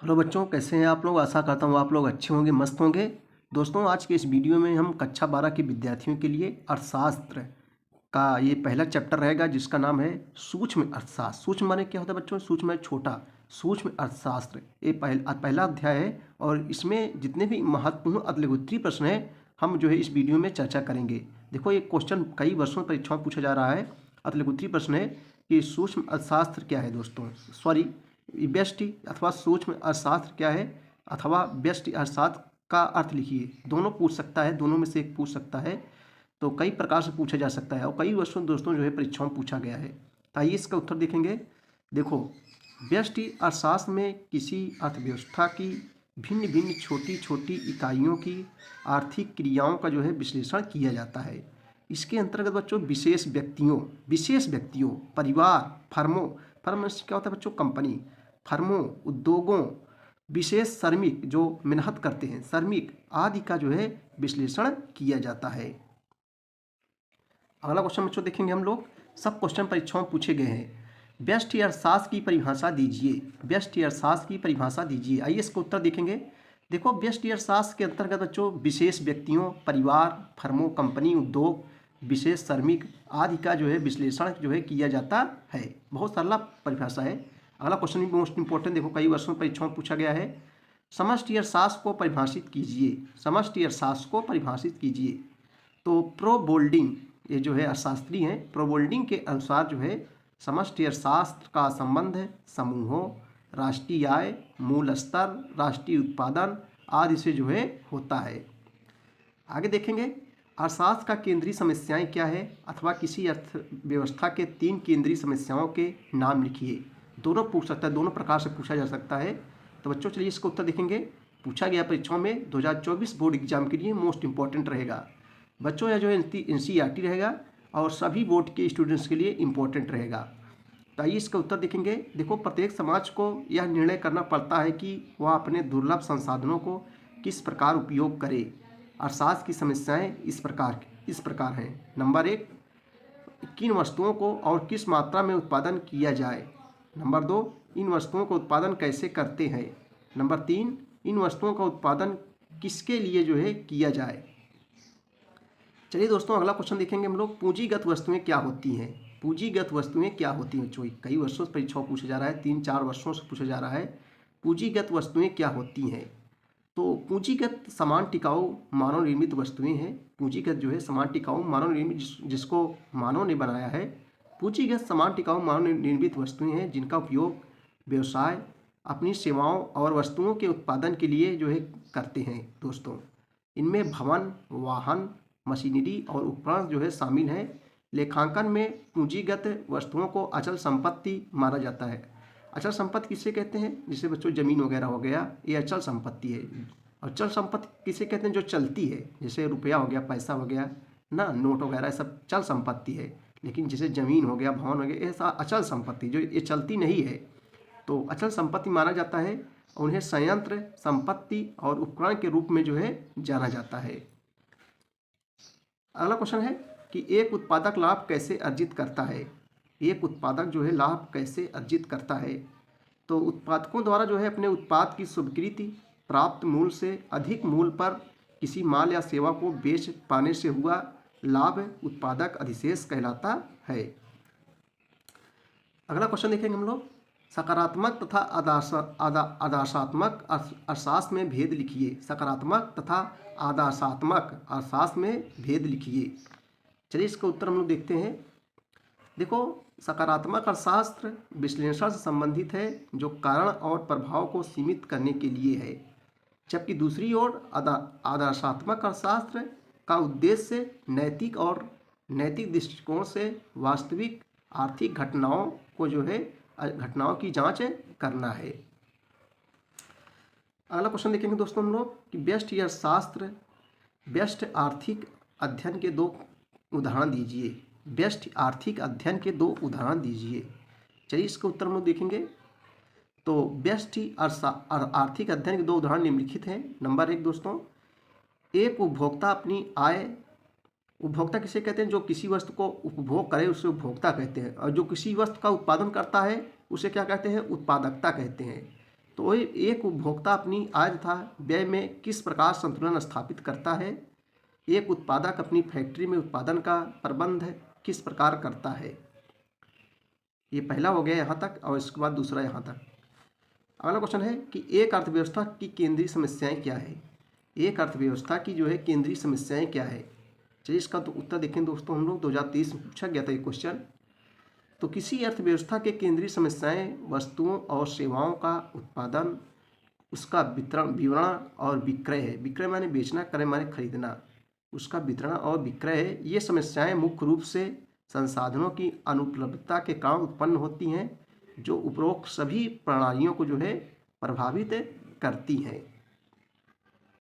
Hello बच्चों, कैसे हैं आप लोग। आशा करता हूँ आप लोग अच्छे होंगे, मस्त होंगे। दोस्तों, आज के इस वीडियो में हम कक्षा 12 के विद्यार्थियों के लिए अर्थशास्त्र का ये पहला चैप्टर रहेगा, जिसका नाम है सूक्ष्म अर्थशास्त्र। सूक्ष्म माने क्या होता है बच्चों? सूक्ष्म है छोटा। सूक्ष्म अर्थशास्त्र ये पहला अध्याय है और इसमें जितने भी महत्वपूर्ण अतिलघुत्तरीय प्रश्न हैं हम जो है इस वीडियो में चर्चा करेंगे। देखो, ये क्वेश्चन कई वर्षों परीक्षाओं में पूछा जा रहा है। अतिलघुत्तरीय प्रश्न है कि सूक्ष्म अर्थशास्त्र क्या है दोस्तों, सॉरी, व्यष्टि अथवा सूक्ष्म अर्थशास्त्र क्या है अथवा व्यष्टि अर्थशास्त्र का अर्थ लिखिए। दोनों पूछ सकता है, दोनों में से एक पूछ सकता है, तो कई प्रकार से पूछा जा सकता है और कई वर्षों दोस्तों जो है परीक्षाओं में पूछा गया है। तो आइए इसका उत्तर देखेंगे। देखो, व्यष्टि अर्थशास्त्र में किसी अर्थव्यवस्था की भिन्न भिन्न छोटी छोटी इकाइयों की आर्थिक क्रियाओं का जो है विश्लेषण किया जाता है। इसके अंतर्गत बच्चों विशेष व्यक्तियों, परिवार, फर्मों, फर्म से क्या होता है बच्चों? कंपनी, फर्मों, उद्योगों, विशेष श्रमिक जो मेहनत करते हैं, श्रमिक आदि का जो है विश्लेषण किया जाता है। अगला क्वेश्चन बच्चों देखेंगे हम लोग। सब क्वेश्चन परीक्षाओं में पूछे गए हैं। व्यष्टि अर्थशास्त्र की परिभाषा दीजिए। व्यष्टि अर्थशास्त्र की परिभाषा दीजिए। आइए इसका उत्तर देखेंगे। देखो, व्यष्टि अर्थशास्त्र के अंतर्गत बच्चों विशेष व्यक्तियों, परिवार, फर्मों, कंपनी, उद्योग, विशेष श्रमिक आदि का जो है विश्लेषण जो है किया जाता है। बहुत सरल परिभाषा है। अगला क्वेश्चन भी मोस्ट इंपॉर्टेंट, देखो कई वर्षों में परीक्षाओं में पूछा गया है। समष्टि अर्थशास्त्र को परिभाषित कीजिए। समष्टि अर्थशास्त्र को परिभाषित कीजिए। तो प्रोबोल्डिंग, ये जो है अर्थशास्त्री हैं, प्रोबोल्डिंग के अनुसार जो है समष्टि अर्थशास्त्र का संबंध समूहों, राष्ट्रीय आय, मूल स्तर, राष्ट्रीय उत्पादन आदि से जो है होता है। आगे देखेंगे, अर्थशास्त्र का केंद्रीय समस्याएं क्या है अथवा किसी अर्थव्यवस्था के 3 केंद्रीय समस्याओं के नाम लिखिए। दोनों पूछ सकता है, दोनों प्रकार से पूछा जा सकता है। तो बच्चों चलिए इसका उत्तर देखेंगे। पूछा गया परीक्षाओं में 2024 बोर्ड एग्जाम के लिए मोस्ट इंपॉर्टेंट रहेगा बच्चों। यह जो है NCERT रहेगा और सभी बोर्ड के स्टूडेंट्स के लिए इम्पोर्टेंट रहेगा। तो आइए इसका उत्तर देखेंगे। देखो, प्रत्येक समाज को यह निर्णय करना पड़ता है कि वह अपने दुर्लभ संसाधनों को किस प्रकार उपयोग करे। अर्थशास्त्र की समस्याएं इस प्रकार हैं। नंबर 1, किन वस्तुओं को और किस मात्रा में उत्पादन किया जाए। नंबर 2, इन वस्तुओं का उत्पादन कैसे करते हैं। नंबर 3, इन वस्तुओं का उत्पादन किसके लिए जो है किया जाए। चलिए दोस्तों, अगला क्वेश्चन देखेंगे हम लोग। पूंजीगत वस्तुएं क्या होती हैं। पूंजीगत वस्तुएं क्या होती हैं बच्चों? कई वर्षों से परीक्षाओं पूछा जा रहा है, 3-4 वर्षों से पूछा जा रहा है। पूंजीगत वस्तुएं क्या होती हैं? तो पूंजीगत समान टिकाऊ मानव निर्मित वस्तुएं हैं। पूंजीगत जो है समान टिकाऊ मानव निर्मित, जिसको मानव ने बनाया है। पूंजीगत समान टिकाऊ मानव निर्मित वस्तुएं हैं जिनका उपयोग व्यवसाय अपनी सेवाओं और वस्तुओं के उत्पादन के लिए जो है करते हैं दोस्तों। इनमें भवन, वाहन, मशीनरी और उपकरण जो है शामिल हैं। लेखांकन में पूंजीगत वस्तुओं को अचल संपत्ति माना जाता है। अचल संपत्ति किसे कहते हैं? जिसे बच्चों जमीन वगैरह हो गया, ये अचल संपत्ति है। और चल संपत्ति किसे कहते हैं? जो चलती है, जैसे रुपया हो गया, पैसा हो गया ना, नोट वगैरह, सब चल संपत्ति है। लेकिन जैसे जमीन हो गया, भवन हो गया, ये अचल संपत्ति जो ये चलती नहीं है, तो अचल संपत्ति माना जाता है। और उन्हें संयंत्र, संपत्ति और उपकरण के रूप में जो है जाना जाता है। अगला क्वेश्चन है कि एक उत्पादक लाभ कैसे अर्जित करता है। एक उत्पादक जो है लाभ कैसे अर्जित करता है। तो उत्पादकों द्वारा जो है अपने उत्पाद की स्वीकृति प्राप्त मूल्य से अधिक मूल्य पर किसी माल या सेवा को बेच पाने से हुआ लाभ उत्पादक अधिशेष कहलाता है। अगला क्वेश्चन देखेंगे हम लोग। सकारात्मक तथा आदर्शात्मक अर्थशास्त्र में भेद लिखिए। सकारात्मक तथा आदर्शात्मक अर्थशास्त्र में भेद लिखिए। चलिए इसका उत्तर हम लोग देखते हैं। देखो, सकारात्मक अर्थशास्त्र विश्लेषण से संबंधित है, जो कारण और प्रभाव को सीमित करने के लिए है। जबकि दूसरी ओर आदर्शात्मक अर्थशास्त्र का उद्देश्य नैतिक दृष्टिकोण से वास्तविक आर्थिक घटनाओं की जांच करना है। अगला क्वेश्चन देखेंगे दोस्तों हम लोग कि व्यष्टि अर्थशास्त्र व्यष्टि आर्थिक अध्ययन के 2 उदाहरण दीजिए। व्यष्टि आर्थिक अध्ययन के 2 उदाहरण दीजिए। चलिए इसका उत्तर हम लोग देखेंगे। तो व्यष्टि आर्थिक अध्ययन के 2 उदाहरण निम्नलिखित हैं। नंबर 1 दोस्तों, एक उपभोक्ता अपनी आय, उपभोक्ता किसे कहते हैं? जो किसी वस्तु को उपभोग करे उसे उपभोक्ता कहते हैं। और जो किसी वस्तु का उत्पादन करता है उसे क्या कहते हैं? उत्पादकता कहते हैं। तो वही एक उपभोक्ता अपनी आय तथा व्यय में किस प्रकार संतुलन स्थापित करता है। एक उत्पादक अपनी फैक्ट्री में उत्पादन का प्रबंध किस प्रकार करता है। ये पहला हो गया यहाँ तक, और इसके बाद दूसरा यहाँ तक। अगला क्वेश्चन है कि एक अर्थव्यवस्था की केंद्रीय समस्याएं क्या है। एक अर्थव्यवस्था की जो है केंद्रीय समस्याएं क्या है। चलिए इसका तो उत्तर देखें दोस्तों, हम लोग 2023 में पूछा गया था ये क्वेश्चन। तो किसी अर्थव्यवस्था के केंद्रीय समस्याएं वस्तुओं और सेवाओं का उत्पादन, उसका वितरण और विक्रय है। विक्रय माने बेचना, क्रय माने खरीदना। उसका वितरण और विक्रय है। ये समस्याएं मुख्य रूप से संसाधनों की अनुपलब्धता के कारण उत्पन्न होती हैं, जो उपरोक्त सभी प्रणालियों को जो है प्रभावित करती हैं।